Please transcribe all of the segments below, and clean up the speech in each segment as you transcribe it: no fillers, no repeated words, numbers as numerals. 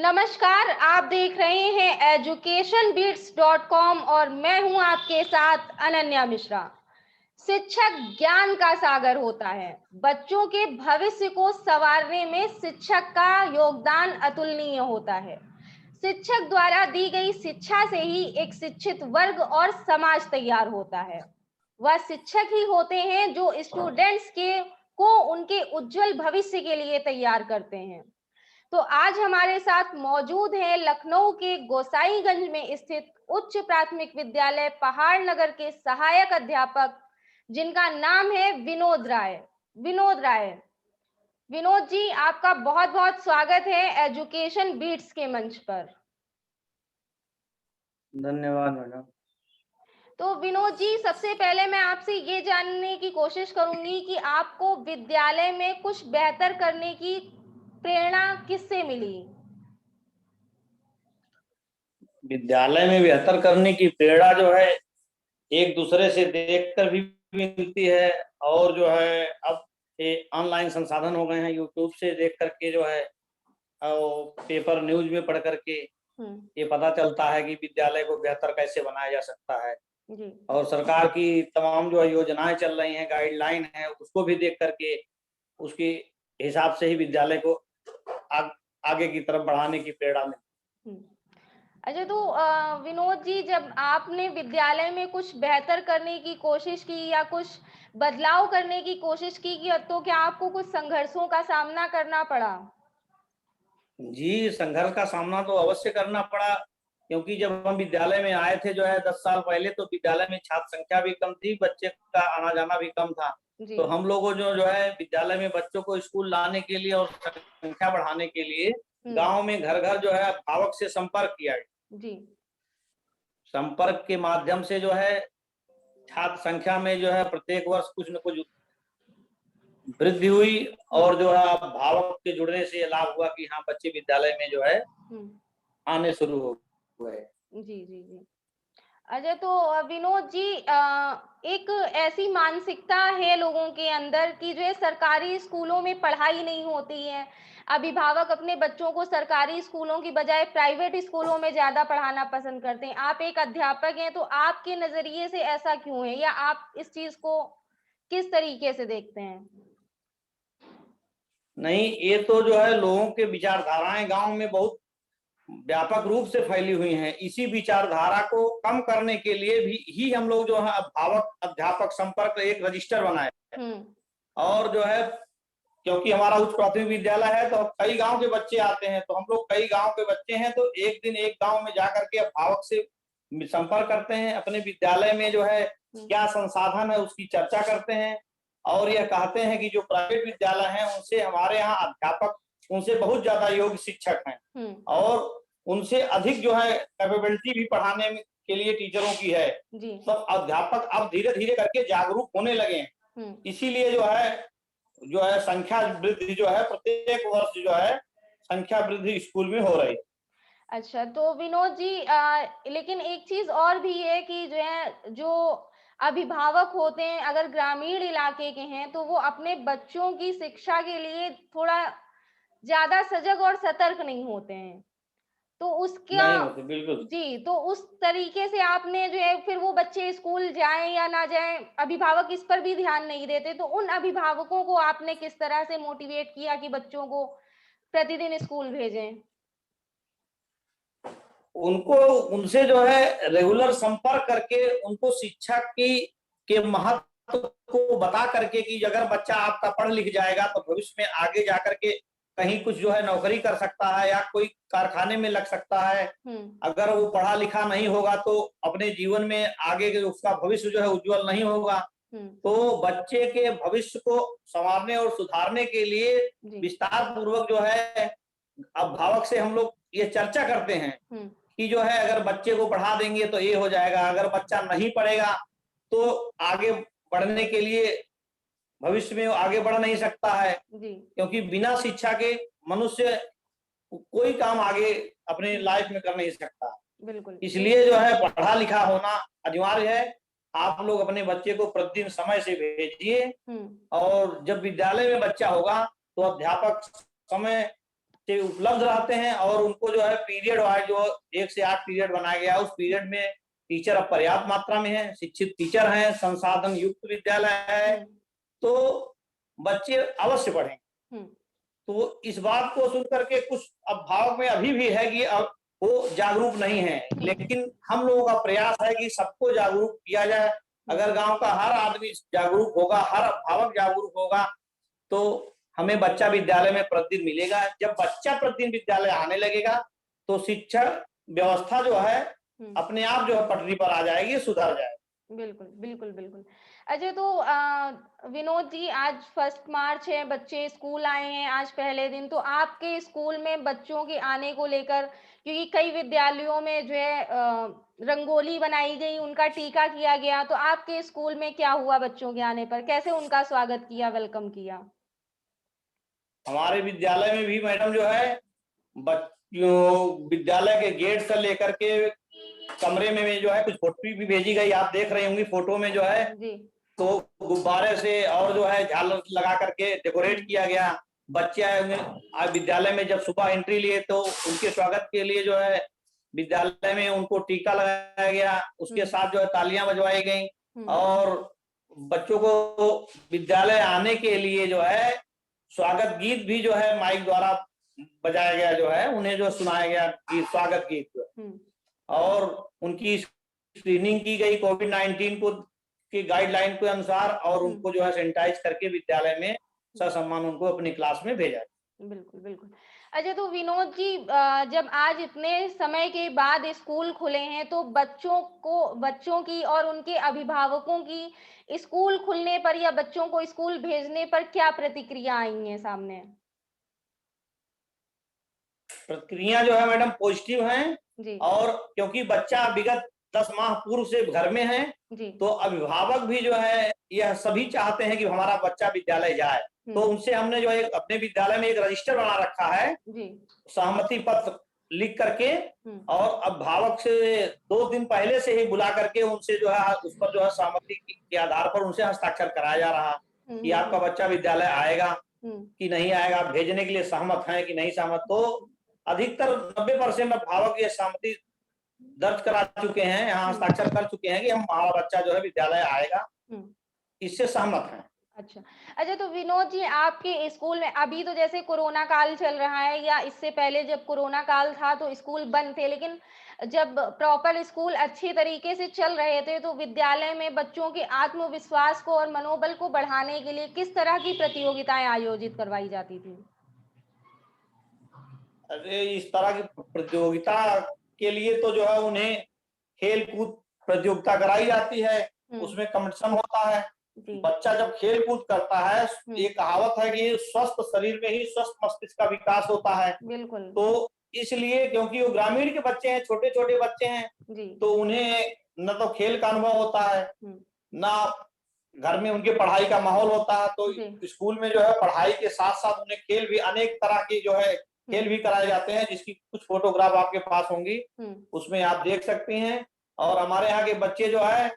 नमस्कार, आप देख रहे हैं educationbeats.com और मैं हूं आपके साथ अनन्या मिश्रा। शिक्षक ज्ञान का सागर होता है। बच्चों के भविष्य को संवारने में शिक्षक का योगदान अतुलनीय होता है। शिक्षक द्वारा दी गई शिक्षा से ही एक शिक्षित वर्ग और समाज तैयार होता है। वह शिक्षक ही होते हैं जो स्टूडेंट्स को उनके उज्जवल भविष्य के लिए तैयार करते हैं। तो आज हमारे साथ मौजूद है लखनऊ के गोसाईगंज में स्थित उच्च प्राथमिक विद्यालय पहाड़ नगर के सहायक अध्यापक, जिनका नाम है विनोद राय। विनोद जी, आपका बहुत बहुत स्वागत है एजुकेशन बीट्स के मंच पर। धन्यवाद मैडम। तो विनोद जी, सबसे पहले मैं आपसे ये जानने की कोशिश करूंगी कि आपको विद्यालय में कुछ बेहतर करने की प्रेरणा किससे मिली? विद्यालय में बेहतर करने की प्रेरणा जो है एक दूसरे से देखकर भी मिलती है, और जो है अब ये ऑनलाइन संसाधन हो गए हैं, यूट्यूब से देख करके जो है और पेपर न्यूज में पढ़ करके ये पता चलता है कि विद्यालय को बेहतर कैसे बनाया जा सकता है। जी। और सरकार की तमाम जो है योजनाएं चल रही हैं, गाइडलाइन है, उसको भी देख करके उसके हिसाब से ही विद्यालय को आगे की तरफ बढ़ाने की प्रेरणा मिलती है। अच्छा, तो विनोद जी, जब आपने विद्यालय में कुछ बेहतर करने की कोशिश की या कुछ बदलाव करने की कोशिश की तो क्या आपको कुछ संघर्षों का सामना करना पड़ा? जी, संघर्ष का सामना तो अवश्य करना पड़ा, क्योंकि जब हम विद्यालय में आए थे जो है 10 साल पहले, तो विद्यालय में छात्र संख्या भी कम थी, बच्चे का आना जाना भी कम था। तो हम लोगों जो है विद्यालय में बच्चों को स्कूल लाने के लिए और संख्या बढ़ाने के लिए गांव में घर घर जो है अभिभावक से संपर्क किया जी। संपर्क के माध्यम से जो है छात्र संख्या में जो है प्रत्येक वर्ष कुछ न कुछ वृद्धि हुई, और जो है अभिभावक के जुड़ने से ये लाभ हुआ कि हाँ, बच्चे विद्यालय में जो है आने शुरू हो गए। जी जी जी। अच्छा, तो विनोद जी, एक ऐसी मानसिकता है लोगों के अंदर कि जो है सरकारी स्कूलों में पढ़ाई नहीं होती है। अभिभावक अपने बच्चों को सरकारी स्कूलों की बजाय प्राइवेट स्कूलों में ज्यादा पढ़ाना पसंद करते हैं। आप एक अध्यापक हैं, तो आपके नजरिए से ऐसा क्यों है, या आप इस चीज को किस तरीके से देखते हैं? नहीं, ये तो जो है लोगों के विचारधाराएं गांव में बहुत व्यापक रूप से फैली हुई हैं। इसी विचारधारा को कम करने के लिए भी ही हम लोग जो है अभिभावक अध्यापक संपर्क एक रजिस्टर बनाए, और जो है क्योंकि हमारा उच्च प्राथमिक विद्यालय है तो कई गांव के बच्चे आते हैं, तो हम लोग कई गांव के बच्चे हैं, तो एक दिन एक गांव में जाकर के अभिभावक से संपर्क करते हैं, अपने विद्यालय में जो है क्या संसाधन है उसकी चर्चा करते हैं, और यह कहते हैं कि जो प्राइवेट विद्यालय हैं उनसे हमारे यहाँ अध्यापक उनसे बहुत ज्यादा योग्य शिक्षक हैं, और उनसे अधिक जो है कैपेबिलिटी भी पढ़ाने के लिए टीचरों की है। तो अध्यापक अब धीरे धीरे करके जागरूक होने लगे हैं, इसीलिए जो है संख्या वृद्धि जो है प्रत्येक वर्ष जो है संख्या वृद्धि स्कूल में हो रही है। अच्छा, तो विनोद जी, लेकिन एक चीज और भी है कि जो अभिभावक होते हैं, अगर ग्रामीण इलाके के हैं, तो वो अपने बच्चों की शिक्षा के लिए थोड़ा ज्यादा सजग और सतर्क नहीं होते हैं। तो उसका नहीं होते, बिल्कुल जी, तो उस तरीके से आपने जो है, फिर वो बच्चे स्कूल जाएं या ना जाएं, अभिभावक इस पर भी ध्यान नहीं देते, तो उन अभिभावकों को आपने किस तरह से मोटिवेट किया कि बच्चों को प्रतिदिन स्कूल भेजें? उनको उनसे जो है रेगुलर संपर्क करके उनको शिक्षा की के महत्व को बता करके कि अगर बच्चा आपका पढ़ लिख जाएगा तो भविष्य में आगे जाकर के कहीं कुछ जो है नौकरी कर सकता है या कोई कारखाने में लग सकता है। अगर वो पढ़ा लिखा नहीं होगा तो अपने जीवन में आगे के उसका भविष्य जो है उज्जवल नहीं होगा। तो बच्चे के भविष्य को संवारने और सुधारने के लिए विस्तार पूर्वक जो है अभिभावक से हम लोग ये चर्चा करते हैं कि जो है अगर बच्चे को पढ़ा देंगे तो ये हो जाएगा, अगर बच्चा नहीं पढ़ेगा तो आगे बढ़ने के लिए भविष्य में आगे बढ़ नहीं सकता है, क्योंकि बिना शिक्षा के मनुष्य कोई काम आगे अपने लाइफ में कर नहीं सकता। बिल्कुल। इसलिए जो है पढ़ा लिखा होना अनिवार्य है। आप लोग अपने बच्चे को प्रतिदिन समय से भेजिए, और जब विद्यालय में बच्चा होगा तो अध्यापक समय बच्चे उपलब्ध रहते हैं और उनको जो है पीरियड वाइज जो 1 से 8 पीरियड बनाया गया है, उस पीरियड में टीचर अब पर्याप्त मात्रा में है, शिक्षित टीचर हैं, संसाधन युक्त विद्यालय है, तो बच्चे अवश्य पढ़ेंगे। तो इस बात को सुन करके कुछ अभिभावक में अभी भी है कि अब वो जागरूक नहीं है, लेकिन हम लोगों का प्रयास है कि सबको जागरूक किया जाए। अगर गांव का हर आदमी जागरूक होगा, हर अभिभावक जागरूक होगा, तो हमें बच्चा विद्यालय में प्रतिदिन मिलेगा। जब बच्चा प्रतिदिन विद्यालय आने लगेगा तो शिक्षा व्यवस्था जो है अपने आप जो है पटरी पर आ जाएगी, सुधर जाएगी। बिल्कुल, बिल्कुल, बिल्कुल। अच्छा, तो विनोद जी, आज 1 मार्च है, बच्चे स्कूल आए हैं आज पहले दिन, तो आपके स्कूल में बच्चों के आने को लेकर, क्योंकि कई विद्यालयों में जो है रंगोली बनाई गई, उनका टीका किया गया, तो आपके स्कूल में क्या हुआ बच्चों के आने पर? कैसे उनका स्वागत किया, वेलकम किया? हमारे विद्यालय में भी मैडम जो है बच्चों विद्यालय के गेट से लेकर के कमरे में जो है कुछ फोटो भी भेजी गई, आप देख रही होंगी फोटो में जो है जी। तो गुब्बारे से और जो है झालर लगा करके डेकोरेट किया गया। बच्चे आज विद्यालय में जब सुबह एंट्री लिए तो उनके स्वागत के लिए जो है विद्यालय में उनको टीका लगाया गया, उसके साथ जो है तालियां बजवाई गई और बच्चों को विद्यालय आने के लिए जो है स्वागत गीत भी जो है माइक द्वारा बजाया गया, जो है उन्हें जो सुनाया गया गीत, स्वागत गीत, और उनकी स्क्रीनिंग की गई कोविड-19 को की गाइडलाइन के अनुसार और उनको जो है सैनिटाइज करके विद्यालय में ससम्मान उनको अपनी क्लास में भेजा। बिल्कुल, बिल्कुल। अच्छा, तो विनोद जी, जब आज इतने समय के बाद स्कूल खुले हैं, तो बच्चों की और उनके अभिभावकों की स्कूल खुलने पर या बच्चों को स्कूल भेजने पर क्या प्रतिक्रिया आई हैं सामने? प्रतिक्रिया जो है मैडम पॉजिटिव है जी। और क्योंकि बच्चा विगत 10 माह पूर्व से घर में है, तो अभिभावक भी जो है यह सभी चाहते हैं कि हमारा बच्चा विद्यालय जाए, तो उनसे हमने जो है अपने विद्यालय में एक रजिस्टर बना रखा है, सहमति पत्र लिख करके, और अभिभावक से 2 दिन पहले से ही बुला करके उनसे जो है उस पर जो है सहमति के आधार पर उनसे हस्ताक्षर कराया जा रहा है कि आपका बच्चा विद्यालय आएगा कि नहीं आएगा, भेजने के लिए सहमत है कि नहीं सहमत। तो अधिकतर 90% अभिभावक ये सहमति दर्ज करा चुके हैं, यहाँ हस्ताक्षर कर चुके हैं कि हमारा बच्चा जो है विद्यालय आएगा, इससे सहमत हैं। अच्छा। अच्छा, तो विनोद जी, आपके स्कूल में अभी तो जैसे कोरोना काल चल रहा है, या इससे पहले जब कोरोना काल था तो स्कूल बंद थे, लेकिन जब प्रॉपर स्कूल अच्छे तरीके से चल रहे थे, तो विद्यालय में बच्चों के आत्मविश्वास को और मनोबल को बढ़ाने के लिए किस तरह की प्रतियोगिताएं आयोजित करवाई जाती थी? अरे इस तरह की प्रतियोगिता के लिए तो जो है उन्हें खेल कूद प्रतियोगिता कराई जाती है, उसमें कंपटीशन होता है। बच्चा जब खेल कूद करता है, ये कहावत है कि स्वस्थ शरीर में ही स्वस्थ मस्तिष्क का विकास होता है। बिल्कुल। तो इसलिए क्योंकि वो ग्रामीण के बच्चे हैं, छोटे छोटे बच्चे हैं, तो उन्हें न तो खेल का अनुभव होता है, ना घर में उनके पढ़ाई का माहौल होता है, तो स्कूल में जो है पढ़ाई के साथ साथ उन्हें खेल भी अनेक तरह की जो है खेल भी कराए जाते हैं, जिसकी कुछ फोटोग्राफ आपके पास होंगी, उसमें आप देख सकती हैं। और हमारे यहाँ के बच्चे जो है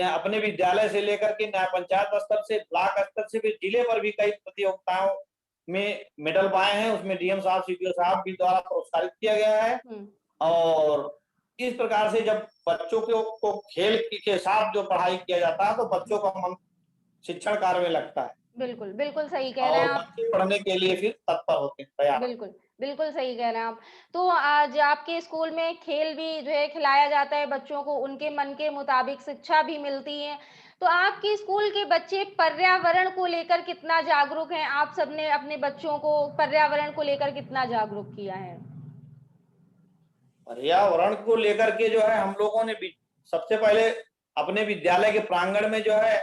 अपने विद्यालय से लेकर के न्याय पंचायत स्तर से, ब्लॉक स्तर से भी, जिले पर भी कई प्रतियोगिताओं में मेडल पाए हैं, उसमें डीएम साहब, सीडीओ साहब भी द्वारा पुरस्कारित किया गया है। और इस प्रकार से जब बच्चों को खेल के साथ जो पढ़ाई किया जाता है, तो बच्चों का मन शिक्षण कार्य में लगता है। बिल्कुल, बिल्कुल सही कह रहे हैं आप। बच्चे पढ़ने के लिए फिर तत्पर होते हैं, तैयार। बिल्कुल, बिल्कुल सही कह रहे हैं आप। तो आज आपके स्कूल में खेल भी जो है खिलाया जाता है बच्चों को, उनके मन के मुताबिक शिक्षा भी मिलती है। तो आपके स्कूल के बच्चे पर्यावरण को लेकर कितना जागरूक हैं? आप सबने अपने बच्चों को पर्यावरण को लेकर कितना जागरूक किया है? पर्यावरण को लेकर के जो है हम लोगों ने सबसे पहले अपने विद्यालय के प्रांगण में जो है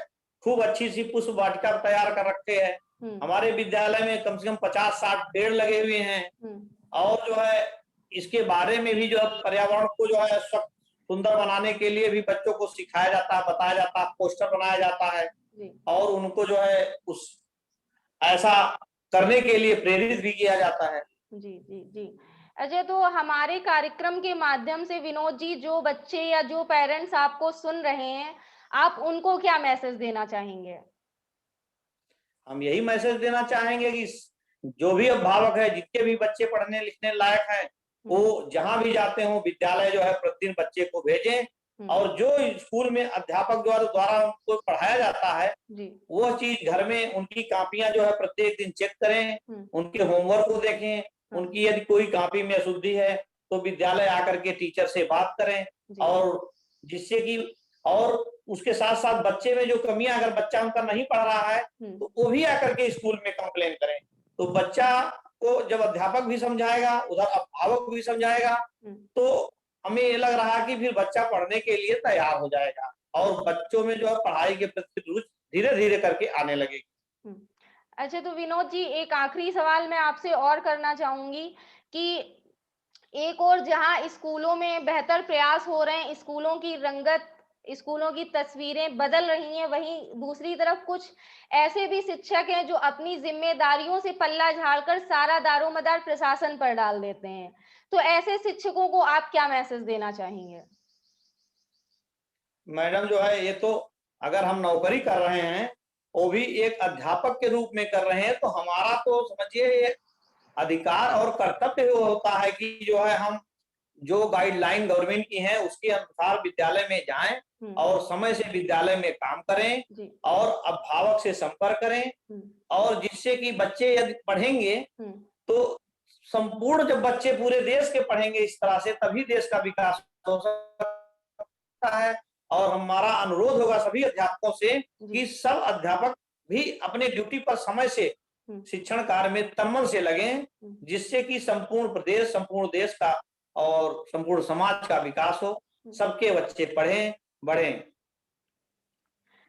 खूब अच्छी सी पुष्प वाटिका तैयार कर रखे हैं। हमारे विद्यालय में कम से कम 50-60 पेड़ लगे हुए हैं, और जो है इसके बारे में भी जो है पर्यावरण को जो है स्वच्छ सुंदर बनाने के लिए भी बच्चों को सिखाया जाता है, बताया जाता है, पोस्टर बनाया जाता है, और उनको जो है उस ऐसा करने के लिए प्रेरित भी किया जाता है। जी, जी, जी। अच्छा, तो हमारे कार्यक्रम के माध्यम से विनोद जी, जो बच्चे या जो पेरेंट्स आपको सुन रहे हैं, आप उनको क्या मैसेज देना चाहेंगे? हम यही मैसेज देना चाहेंगे कि जो भी अभिभावक है, जिनके भी बच्चे पढ़ने लिखने लायक हैं, वो जहां भी जाते हो विद्यालय जो है प्रतिदिन बच्चे को भेजें और जो स्कूल में अध्यापक द्वारा उनको पढ़ाया जाता है जी वो चीज घर में उनकी कापियां जो है प्रत्येक दिन चेक करें, उनके होमवर्क को देखें, उनकी यदि कोई कापी में अशुद्धि है तो विद्यालय आकर के टीचर से बात करें और जिससे कि और उसके साथ साथ बच्चे में जो कमियां अगर बच्चा उनका नहीं पढ़ रहा है तो वो भी आकर के स्कूल में कंप्लेन करें। तो बच्चा को जब अध्यापक भी समझाएगा, उधर अभिभावक भी समझाएगा, तो हमें ये लग रहा है कि फिर बच्चा पढ़ने के लिए तैयार हो जाएगा और बच्चों में जो है पढ़ाई के प्रति रुचि धीरे-धीरे करके आने लगेगी। अच्छा, तो विनोद जी एक आखिरी सवाल मैं आपसे और करना चाहूँगी कि एक और जहाँ स्कूलों में बेहतर प्रयास हो रहे हैं, स्कूलों की रंगत, स्कूलों की तस्वीरें बदल रही हैं, वहीं दूसरी तरफ कुछ ऐसे भी शिक्षक हैं जो अपनी ज़िम्मेदारियों से पल्ला झाड़कर सारा दारोमदार प्रशासन पर डाल देते हैं। तो ऐसे शिक्षकों को आप क्या मैसेज देना चाहेंगे? मैडम जो है ये तो अगर हम नौकरी कर रहे हैं, वो भी एक अध्यापक के रूप में कर रहे हैं, तो हमारा तो समझिए ये अधिकार और कर्तव्य होता है कि जो है हम जो गाइडलाइन गवर्नमेंट की है उसके अनुसार विद्यालय में जाएं और समय से विद्यालय में काम करें और अभिभावक से संपर्क करें और जिससे कि बच्चे यदि पढ़ेंगे तो संपूर्ण जब बच्चे पूरे देश के पढ़ेंगे इस तरह से तभी देश का विकास हो सकता है। और हमारा अनुरोध होगा सभी अध्यापकों से कि सब अध्यापक भी अपने ड्यूटी पर समय से शिक्षण कार्य में तन्मन से लगें जिससे कि संपूर्ण प्रदेश, संपूर्ण देश का और संपूर्ण समाज का विकास हो, सबके बच्चे पढ़ें, बढ़ें।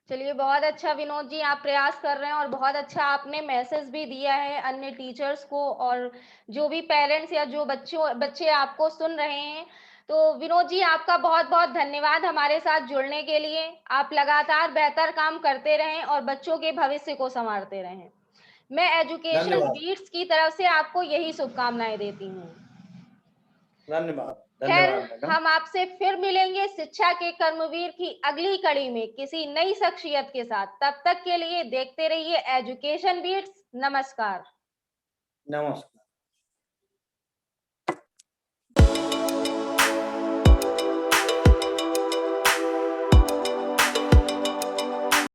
चलिए बहुत अच्छा विनोद जी आप प्रयास कर रहे हैं और बहुत अच्छा आपने मैसेज भी दिया है अन्य टीचर्स को और जो भी पेरेंट्स या जो बच्चे आपको सुन रहे हैं। तो विनोद जी आपका बहुत-बहुत धन्यवाद हमारे साथ जुड़ने के लिए। आप लगातार बेहतर काम करते रहें और बच्चों के भविष्य को सँवारते रहें। मैं एजुकेशन धन्यवाद, बीट्स की तरफ से आपको यही शुभकामनाएँ देती हूँ। धन्यवाद, खैर धन्यवाद मैडम। हम आपसे फिर मिलेंगे शिक्षा के कर्मवीर की अगली कड़ी में किसी नई शख्सियत के साथ। तब तक के लिए देखते रहिए एजुकेशन बीट्स। नमस्कार। नमस्कार।